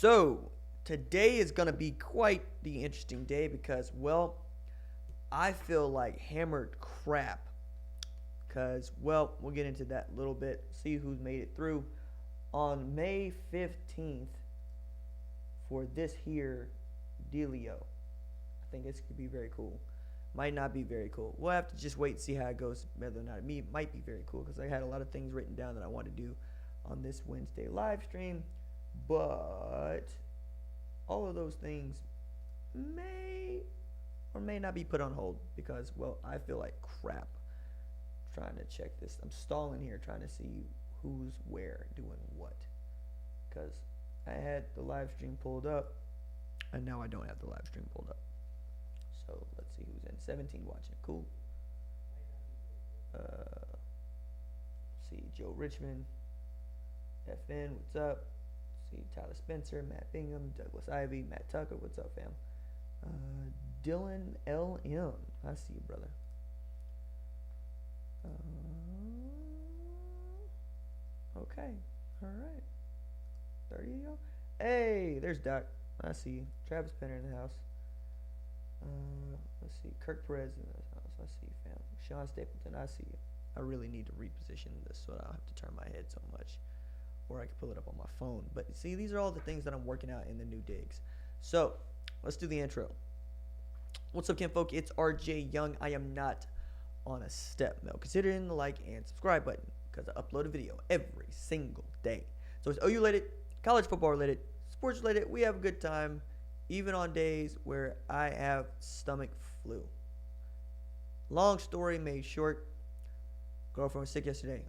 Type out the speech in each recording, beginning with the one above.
So, today is going to be quite the interesting day because, well, I feel like hammered crap. Because, well, we'll get into that a little bit, see who's made it through. On May 15th, for this here dealio, I think this could be very cool. Might not be very cool. We'll have to just wait and see how it goes, whether or not it might be very cool, because I had a lot of things written down that I want to do on this Wednesday live stream. But all of those things may or may not be put on hold because, well, I feel like crap trying to check this. I'm stalling here trying to see who's where doing what, because I had the live stream pulled up and now I don't have the live stream pulled up. So let's see who's in. 17 watching. Cool. See Joe Richmond, FN, what's up? See Tyler Spencer, Matt Bingham, Douglas Ivy, Matt Tucker, what's up, fam? Dylan LM, I see you, brother. Okay, all right. 30 y'all. Hey, there's Doc. I see you. Travis Penner in the house. Let's see. Kirk Perez in the house. I see you, fam. Sean Stapleton, I see you. I really need to reposition this so I don't have to turn my head so much. Or I can pull it up on my phone. But see, these are all the things that I'm working out in the new digs. So, let's do the intro. What's up, kinfolk? It's RJ Young. I am not on a step mill. Consider hitting the like and subscribe button because I upload a video every single day. So it's OU related, college football related, sports related. We have a good time, even on days where I have stomach flu. Long story made short. Girlfriend was sick yesterday.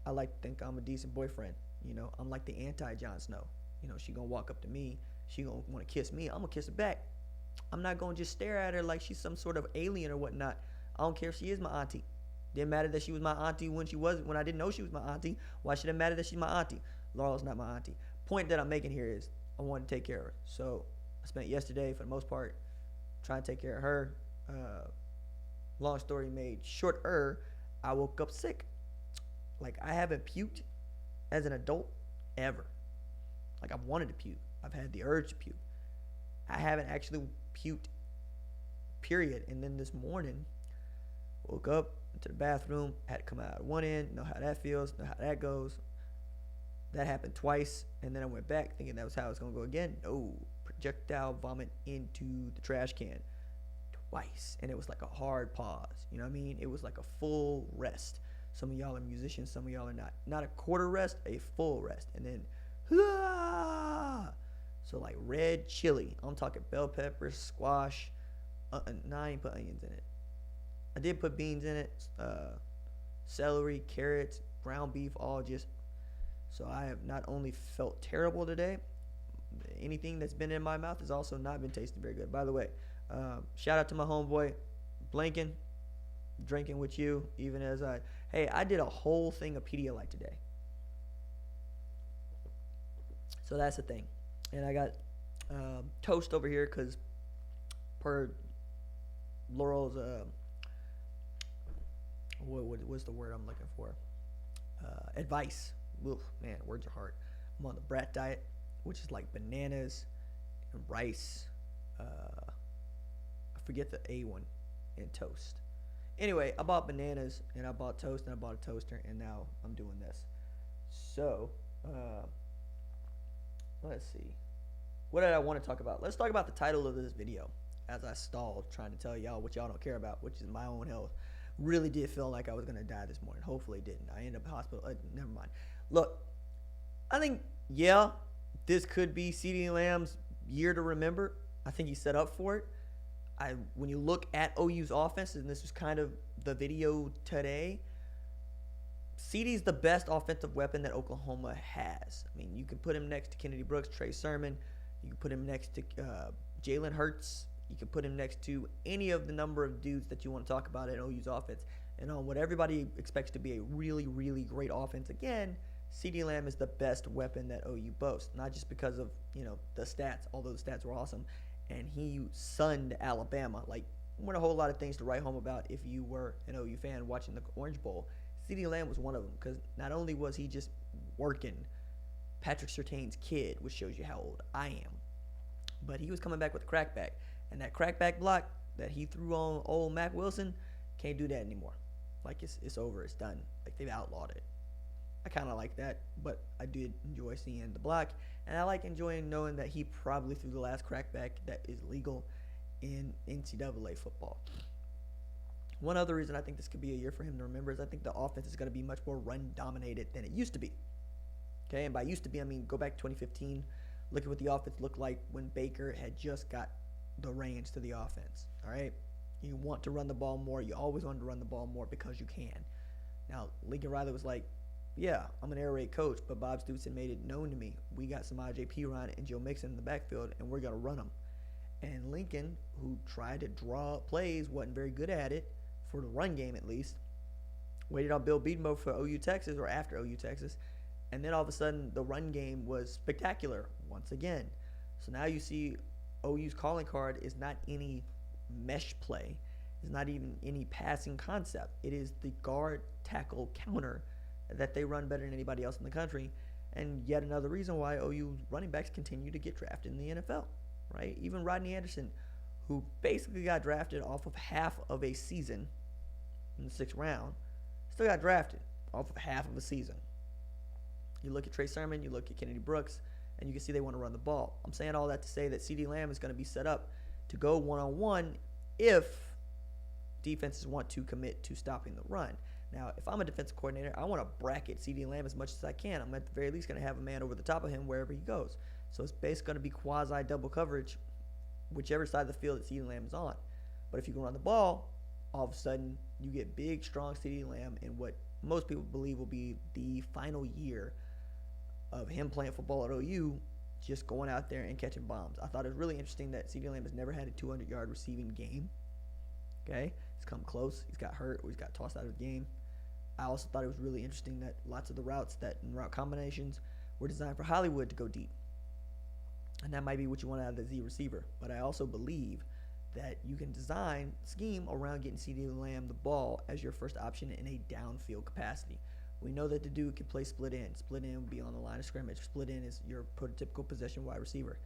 I like to think I'm a decent boyfriend. You know, I'm like the anti-Jon Snow. You know, she gonna walk up to me. She gonna want to kiss me. I'm gonna kiss her back. I'm not gonna just stare at her like she's some sort of alien or whatnot. I don't care if she is my auntie. Didn't matter that she was my auntie when I didn't know she was my auntie. Why should it matter that she's my auntie? Laurel's not my auntie. Point that I'm making here is I want to take care of her. So I spent yesterday, for the most part, trying to take care of her. Long story made shorter. I woke up sick. Like, I haven't puked as an adult ever. Like, I've wanted to puke. I've had the urge to puke. I haven't actually puked, period. And then this morning, woke up, went to the bathroom, had to come out one end, know how that feels, know how that goes. That happened twice, and then I went back thinking that was how it's going to go again. No, projectile vomit into the trash can twice. And it was like a hard pause. You know what I mean? It was like a full rest. Some of y'all are musicians, some of y'all are not. Not a quarter rest, a full rest. And then, so like red chili. I'm talking bell peppers, squash. No, I ain't put onions in it. I did put beans in it. Celery, carrots, ground beef, all just. So I have not only felt terrible today, anything that's been in my mouth has also not been tasting very good. By the way, shout out to my homeboy, Blanken, drinking with you, even as I did a whole thing of Pedialyte today. So that's the thing. And I got toast over here because per Laurel's, what's the word I'm looking for? Advice. Oof, man, words are hard. I'm on the brat diet, which is like bananas and rice. I forget the A one, and toast. Anyway, I bought bananas and I bought toast and I bought a toaster and now I'm doing this. So, let's see. What did I want to talk about? Let's talk about the title of this video as I stalled trying to tell y'all what y'all don't care about, which is my own health. Really did feel like I was going to die this morning. Hopefully didn't. I ended up in the hospital. Never mind. Look, I think, yeah, this could be CeeDee Lamb's year to remember. I think he's set up for it. When you look at OU's offense, and this was kind of the video today, CeeDee's the best offensive weapon that Oklahoma has. I mean, you can put him next to Kennedy Brooks, Trey Sermon. You can put him next to Jalen Hurts. You can put him next to any of the number of dudes that you want to talk about in OU's offense. And on what everybody expects to be a really, really great offense, again, CeeDee Lamb is the best weapon that OU boasts. Not just because of, the stats, although the stats were awesome. And he sunned Alabama. Like, weren't a whole lot of things to write home about if you were an OU fan watching the Orange Bowl. CeeDee Lamb was one of them because not only was he just working Patrick Surtain's kid, which shows you how old I am. But he was coming back with a crackback. And that crackback block that he threw on old Mac Wilson, can't do that anymore. Like, it's over. It's done. Like, they've outlawed it. I kind of like that, but I did enjoy seeing the block. And I like enjoying knowing that he probably threw the last crackback that is legal in NCAA football. One other reason I think this could be a year for him to remember is I think the offense is going to be much more run-dominated than it used to be. Okay, and by used to be, I mean go back to 2015. Look at what the offense looked like when Baker had just got the reins to the offense. All right, you want to run the ball more. You always want to run the ball more because you can. Now, Lincoln Riley was like, yeah, I'm an air raid coach, but Bob Stoops had made it known to me. We got some IJP Ryan and Joe Mixon in the backfield, and we're going to run them. And Lincoln, who tried to draw up plays, wasn't very good at it, for the run game at least. Waited on Bill Beadmo for OU Texas, or after OU Texas, and then all of a sudden the run game was spectacular once again. So now you see OU's calling card is not any mesh play. It's not even any passing concept. It is the guard tackle counter that they run better than anybody else in the country. And yet another reason why OU running backs continue to get drafted in the NFL, right? Even Rodney Anderson, who basically got drafted off of half of a season in the 6th round, still got drafted off of half of a season. You look at Trey Sermon, you look at Kennedy Brooks, and you can see they want to run the ball. I'm saying all that to say that CeeDee Lamb is going to be set up to go one-on-one if defenses want to commit to stopping the run. Now, if I'm a defensive coordinator, I want to bracket CeeDee Lamb as much as I can. I'm at the very least going to have a man over the top of him wherever he goes. So it's basically going to be quasi-double coverage, whichever side of the field that CeeDee Lamb is on. But if you can run the ball, all of a sudden you get big, strong CeeDee Lamb in what most people believe will be the final year of him playing football at OU, just going out there and catching bombs. I thought it was really interesting that CeeDee Lamb has never had a 200-yard receiving game. Okay? He's come close. He's got hurt or he's got tossed out of the game. I also thought it was really interesting that lots of the routes and route combinations were designed for Hollywood to go deep. And that might be what you want out of the Z receiver. But I also believe that you can design scheme around getting CeeDee Lamb the ball as your first option in a downfield capacity. We know that the dude can play split end. Split end would be on the line of scrimmage. Split end is your prototypical possession wide receiver.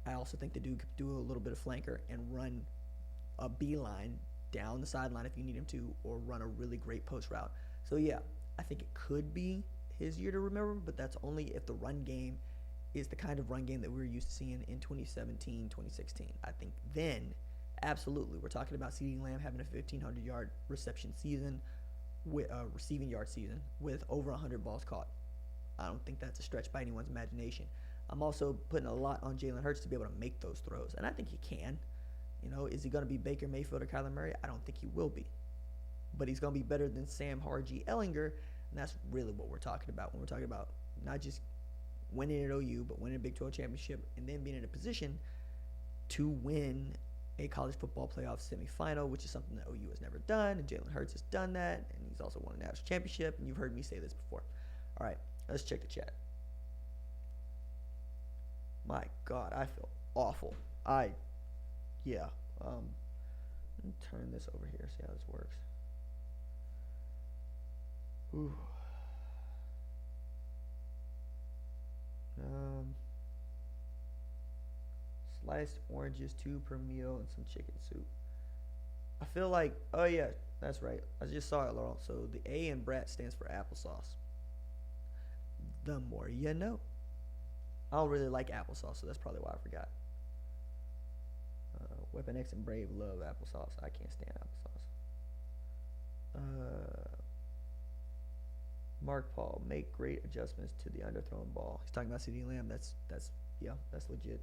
I also think the dude could do a little bit of flanker and run a beeline down the sideline if you need him to, or run a really great post route. So yeah, I think it could be his year to remember, but that's only if the run game is the kind of run game that we were used to seeing in 2017, 2016. I think then, absolutely, we're talking about CeeDee Lamb having a 1,500-yard reception season, with a receiving yard season with over 100 balls caught. I don't think that's a stretch by anyone's imagination. I'm also putting a lot on Jalen Hurts to be able to make those throws, and I think he can. You know, is he going to be Baker Mayfield or Kyler Murray? I don't think he will be. But he's going to be better than Sam Hargy Ellinger, and that's really what we're talking about when we're talking about not just winning at OU, but winning a Big 12 championship and then being in a position to win a college football playoff semifinal, which is something that OU has never done, and Jalen Hurts has done that, and he's also won a national championship, and you've heard me say this before. All right, let's check the chat. My God, I feel awful. Let me turn this over here, see how this works. Ooh. Sliced oranges, 2 per meal, and some chicken soup. I feel like, oh yeah, that's right. I just saw it, Laurel. So the A in Brat stands for applesauce. The more you know. I don't really like applesauce, so that's probably why I forgot. Weapon X and Brave love applesauce. I can't stand applesauce. Mark Paul, make great adjustments to the underthrown ball. He's talking about CeeDee Lamb. That's legit.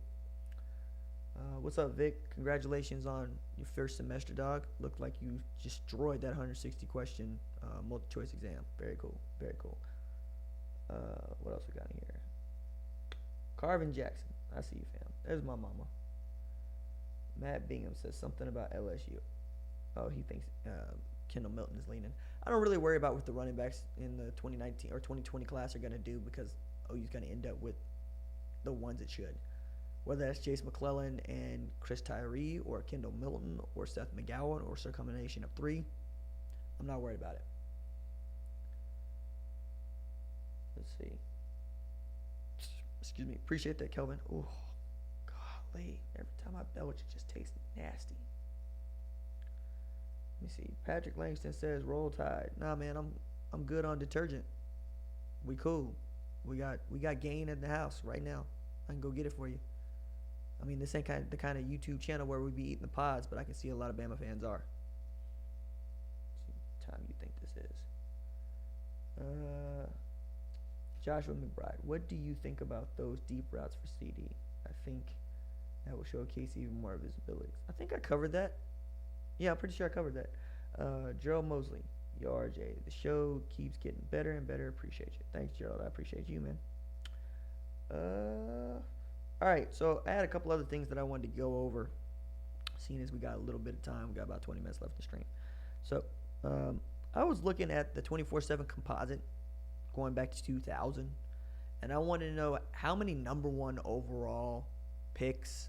What's up, Vic? Congratulations on your first semester, dog. Looked like you destroyed that 160 question multi-choice exam. Very cool. Very cool. What else we got in here? Carvin Jackson. I see you, fam. There's my mama. Matt Bingham says something about LSU. Oh, he thinks Kendall Milton is leaning. I don't really worry about what the running backs in the 2019 or 2020 class are going to do, because OU's going to end up with the ones it should. Whether that's Chase McClellan and Chris Tyree, or Kendall Milton, or Seth McGowan, or some combination of 3, I'm not worried about it. Let's see. Excuse me. Appreciate that, Kelvin. Oh, golly. Every time I belch, it just tastes nasty. Let me see. Patrick Langston says, Roll Tide. Nah, man, I'm good on detergent. We cool. We got Gain in the house right now. I can go get it for you. I mean, this ain't the kind of YouTube channel where we be eating the pods, but I can see a lot of Bama fans are. Let's see what time you think this is. Joshua McBride, what do you think about those deep routes for CD? I think that will showcase even more of his abilities. I think I covered that. Yeah, I'm pretty sure I covered that. Gerald Mosley, yo RJ, the show keeps getting better and better. Appreciate you. Thanks, Gerald. I appreciate you, man. All right, so I had a couple other things that I wanted to go over, seeing as we got a little bit of time. We got about 20 minutes left in the stream. So I was looking at the 24/7 composite going back to 2000, and I wanted to know how many number one overall picks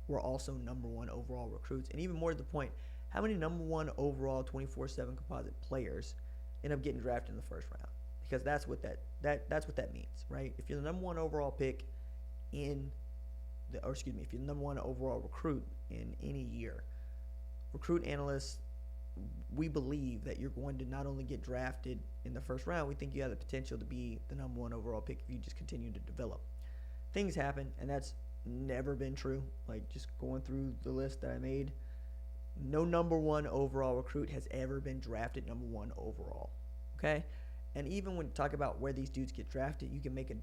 were also number one overall recruits, and even more to the point, how many number one overall 24/7 composite players end up getting drafted in the first round? Because that's what that's what that means, right? If you're the number one overall pick if you're the number one overall recruit in any year, recruit analysts, we believe that you're going to not only get drafted in the first round, we think you have the potential to be the number one overall pick if you just continue to develop. Things happen, and that's never been true. Like, just going through the list that I made, no number one overall recruit has ever been drafted number one overall. Okay? And even when you talk about where these dudes get drafted, you can make a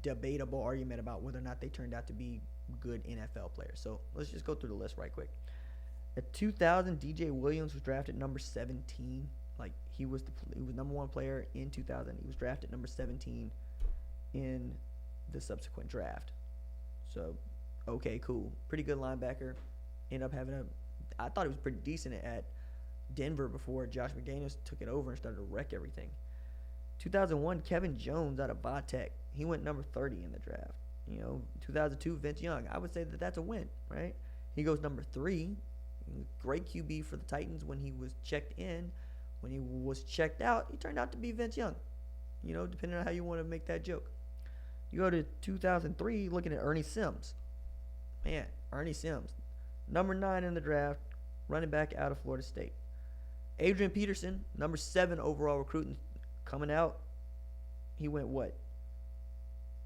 debatable argument about whether or not they turned out to be good NFL players. So let's just go through the list right quick. At 2000, DJ Williams was drafted number 17. Like, he was number one player in 2000. He was drafted number 17 in the subsequent draft. So, okay, cool. Pretty good linebacker. Ended up having I thought he was pretty decent at Denver before Josh McDaniels took it over and started to wreck everything. 2001, Kevin Jones out of Vatech. He went number 30 in the draft. 2002, Vince Young. I would say that that's a win, right? He goes number 3. Great QB for the Titans when he was checked in. When he was checked out, he turned out to be Vince Young. Depending on how you want to make that joke. You go to 2003, looking at Ernie Simms. Man, Ernie Simms. Number 9 in the draft, running back out of Florida State. Adrian Peterson, number 7 overall recruit, coming out. He went what?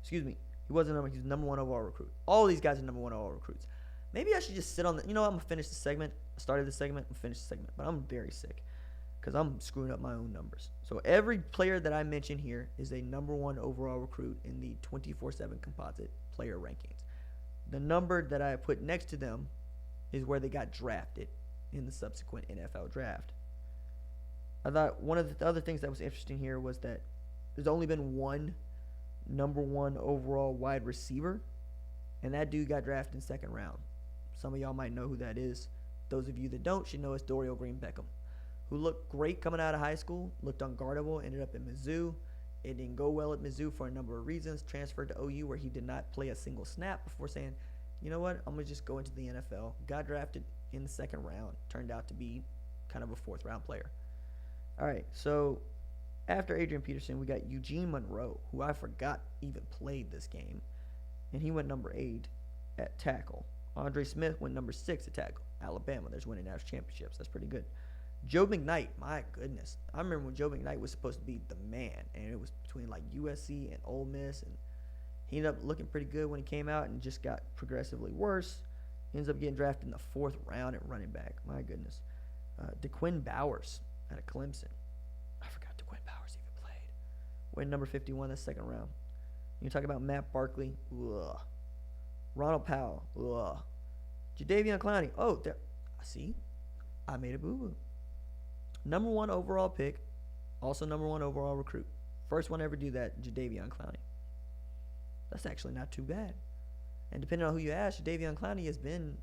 Excuse me. He wasn't he was number 1 overall recruit. All these guys are number 1 overall recruits. Maybe I should just sit on I'm going to finish the segment. I started the segment. I'm finished the segment. But I'm very sick because I'm screwing up my own numbers. So every player that I mention here is a number 1 overall recruit in the 24/7 composite player rankings. The number that I put next to them is where they got drafted in the subsequent NFL draft. I thought one of the other things that was interesting here was that there's only been one number 1 overall wide receiver, and that dude got drafted in second round. Some of y'all might know who that is. Those of you that don't should know it's Dorial Green Beckham, who looked great coming out of high school, looked unguardable, ended up at Mizzou. It didn't go well at Mizzou for a number of reasons. Transferred to OU where he did not play a single snap before saying, you know what, I'm going to just go into the NFL. Got drafted in the second round. Turned out to be kind of a fourth-round player. All right, so after Adrian Peterson, we got Eugene Monroe, who I forgot even played this game. And he went number 8 at tackle. Andre Smith went number 6 at tackle. Alabama, there's winning national championships. That's pretty good. Joe Mcknight, my goodness. I remember when Joe Mcknight was supposed to be the man, and it was between like USC and Ole Miss, and he ended up looking pretty good when he came out and just got progressively worse. He ends up getting drafted in the 4th round at running back. My goodness. DeQuinn Bowers out of Clemson. I forgot DeQuinn Bowers even played. Went number 51 the second round. You talk about Matt Barkley. Ugh. Ronald Powell. Ugh. Jadeveon Clowney. Oh, there. See? I made a boo-boo. Number 1 overall pick. Also number 1 overall recruit. First one to ever do that, Jadeveon Clowney. That's actually not too bad. And depending on who you ask, Jadeveon Clowney he's been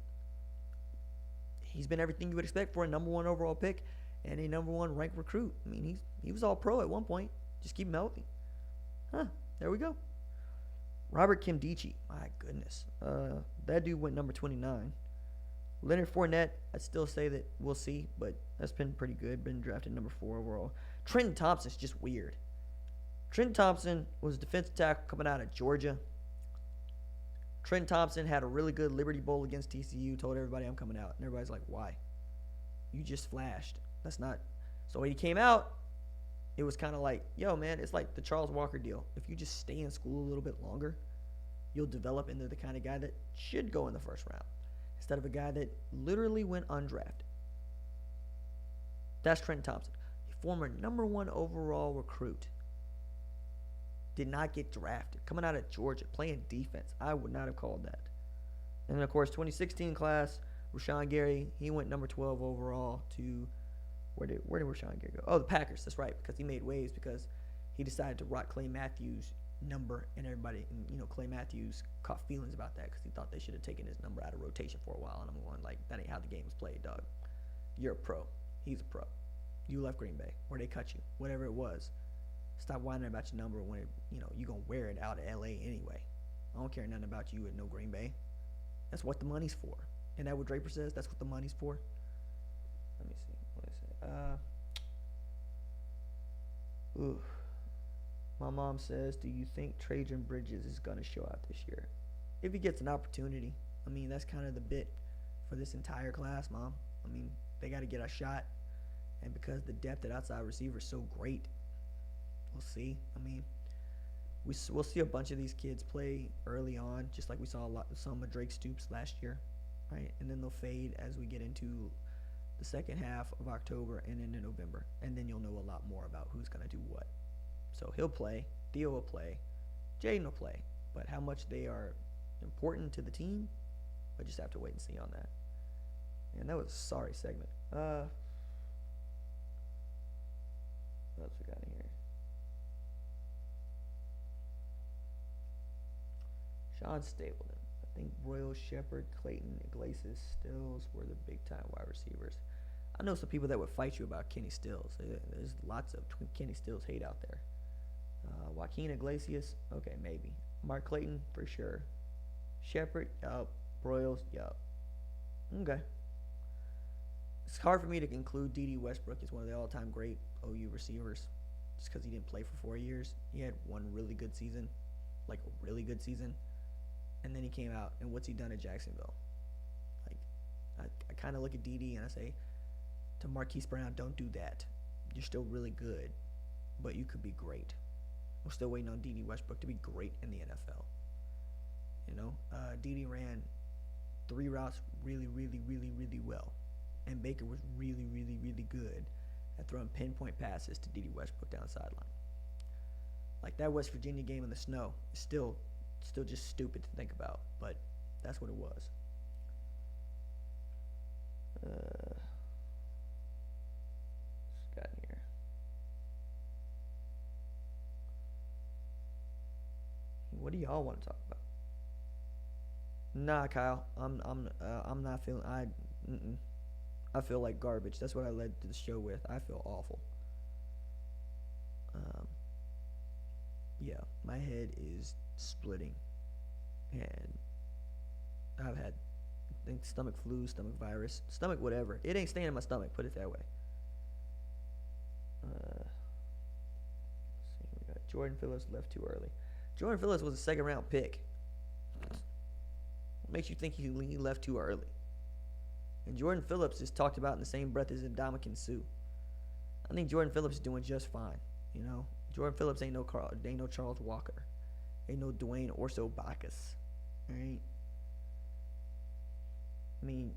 everything you would expect for a number 1 overall pick and a number 1 ranked recruit. I mean, he was all pro at one point. Just keep him healthy. There we go. Robert Kimdichie. My goodness. That dude went number 29. Leonard Fournette, I'd still say that we'll see, but that's been pretty good. Been drafted number 4 overall. Trenton Thompson's just weird. Trenton Thompson was a defensive tackle coming out of Georgia. Trent Thompson had a really good Liberty Bowl against TCU, told everybody I'm coming out. And everybody's like, why? You just flashed. That's not. So when he came out, it was kind of like, yo, man, it's like the Charles Walker deal. If you just stay in school a little bit longer, you'll develop into the kind of guy that should go in the first round instead of a guy that literally went undrafted. That's Trent Thompson, a former #1 overall recruit. Did not get drafted. Coming out of Georgia, playing defense. I would not have called that. And then, of course, 2016 class, Rashawn Gary, he went number 12 overall to, where did Rashawn Gary go? Oh, the Packers. That's right, because he made waves because he decided to rock Clay Matthews' number, and everybody, and, you know, Clay Matthews caught feelings about that because he thought they should have taken his number out of rotation for a while. And I'm going, like, that ain't how the game is played, dog. You're a pro. He's a pro. You left Green Bay, or they cut you, whatever it was. Stop whining about your number when you're going to wear it out of L.A. anyway. I don't care nothing about you at no Green Bay. That's what the money's for. And that what Draper says? That's what the money's for? Let me see. What did I say? My mom says, do you think Trajan Bridges is going to show out this year? If he gets an opportunity. I mean, that's kind of the bit for this entire class, Mom. I mean, they got to get a shot. And because the depth at outside receiver is so great, we'll see. I mean, we'll see a bunch of these kids play early on, just like we saw some of Drake Stoops last year, right? And then they'll fade as we get into the second half of October and into November. And then you'll know a lot more about who's going to do what. So he'll play, Theo will play, Jaden will play. But how much they are important to the team, I just have to wait and see on that. And that was a sorry segment. What else we got in here? Sean Stapleton. I think Royal, Shepard, Clayton, Iglesias, Stills were the big-time wide receivers. I know some people that would fight you about Kenny Stills. There's lots of Kenny Stills hate out there. Joaquin Iglesias, okay, maybe. Mark Clayton, for sure. Shepard, yup. Broyles, yup. Okay. It's hard for me to conclude D.D. Westbrook is one of the all-time great OU receivers just because he didn't play for 4 years. He had one really good season, like a really good season, and then he came out, and what's he done at Jacksonville? Like, I kind of look at D.D. and I say to Marquise Brown, don't do that. You're still really good, but you could be great. We're still waiting on D.D. Westbrook to be great in the NFL. You know, D.D. ran 3 routes really, really, really, really well. And Baker was really, really, really good at throwing pinpoint passes to D.D. Westbrook down the sideline. Like that West Virginia game in the snow is still just stupid to think about, but that's what it was. What's got in here? What do y'all want to talk about? Nah, Kyle, I'm not feeling. I feel like garbage. That's what I led to the show with. I feel awful. Yeah, my head is splitting, and I've had, I think, stomach flu, stomach virus, stomach whatever. It ain't staying in my stomach. Put it that way. Let's see, we got Jordan Phillips left too early. Jordan Phillips was a second-round pick. What makes you think he left too early? And Jordan Phillips is talked about in the same breath as Ndamukong Suh. I think Jordan Phillips is doing just fine. You know, Jordan Phillips ain't no Charles Walker, ain't no Dwayne Orso Bacchus. Right? I mean,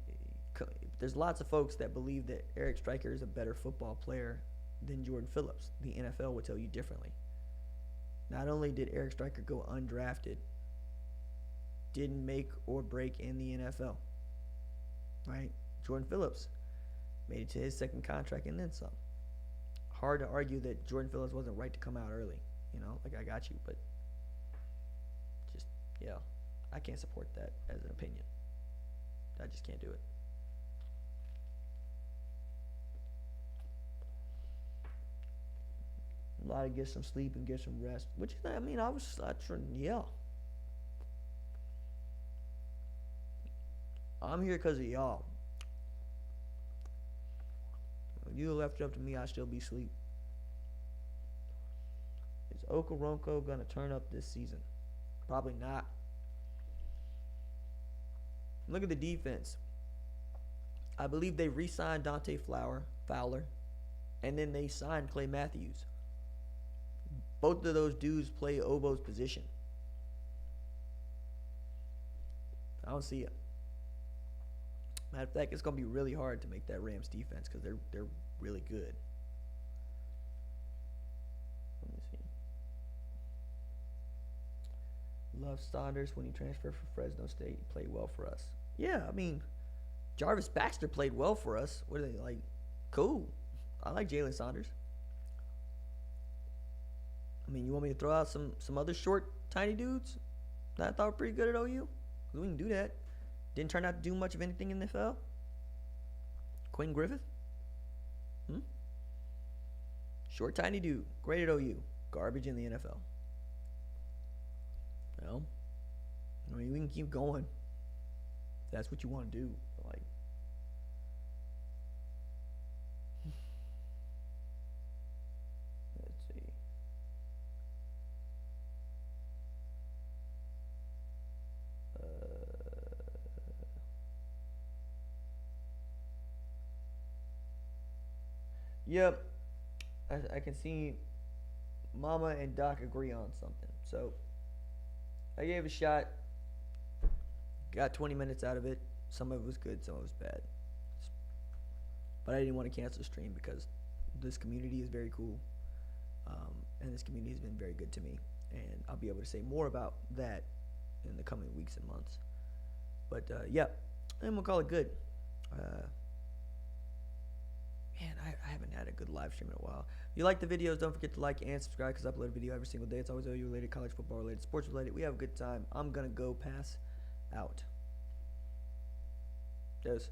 there's lots of folks that believe that Eric Stryker is a better football player than Jordan Phillips. The NFL would tell you differently. Not only did Eric Stryker go undrafted, didn't make or break in the NFL. Right? Jordan Phillips made it to his second contract and then some. Hard to argue that Jordan Phillips wasn't right to come out early. You know, like I got you, but just, yeah, I can't support that as an opinion. I just can't do it. A lot of get some sleep and get some rest, which is, I mean, yeah. I'm here because of y'all. If you left it up to me, I'd still be asleep. Is Okoronkwo going to turn up this season? Probably not. Look at the defense. I believe they re-signed Dante Fowler, and then they signed Clay Matthews. Both of those dudes play Obo's position. I don't see it. Matter of fact, it's going to be really hard to make that Rams defense because they're really good. Let me see. Love Saunders when he transferred from Fresno State. He played well for us. Yeah, I mean, Jarvis Baxter played well for us. What are they like? Cool. I like Jalen Saunders. I mean, you want me to throw out some other short, tiny dudes that I thought were pretty good at OU? We can do that. Didn't turn out to do much of anything in the NFL. Quinn Griffith? Short, tiny dude. Great at OU. Garbage in the NFL. Well, I mean, we can keep going. If that's what you want to do. Like, let's see. Yep. I can see Mama and Doc agree on something. So, I gave it a shot. Got 20 minutes out of it. Some of it was good, some of it was bad. But I didn't want to cancel the stream because this community is very cool. And this community has been very good to me. And I'll be able to say more about that in the coming weeks and months. But, yeah. And we'll call it good. Man, I haven't had a good live stream in a while. If you like the videos, don't forget to like and subscribe because I upload a video every single day. It's always OU related, college football related, sports related. We have a good time. I'm going to go pass out. Deuces.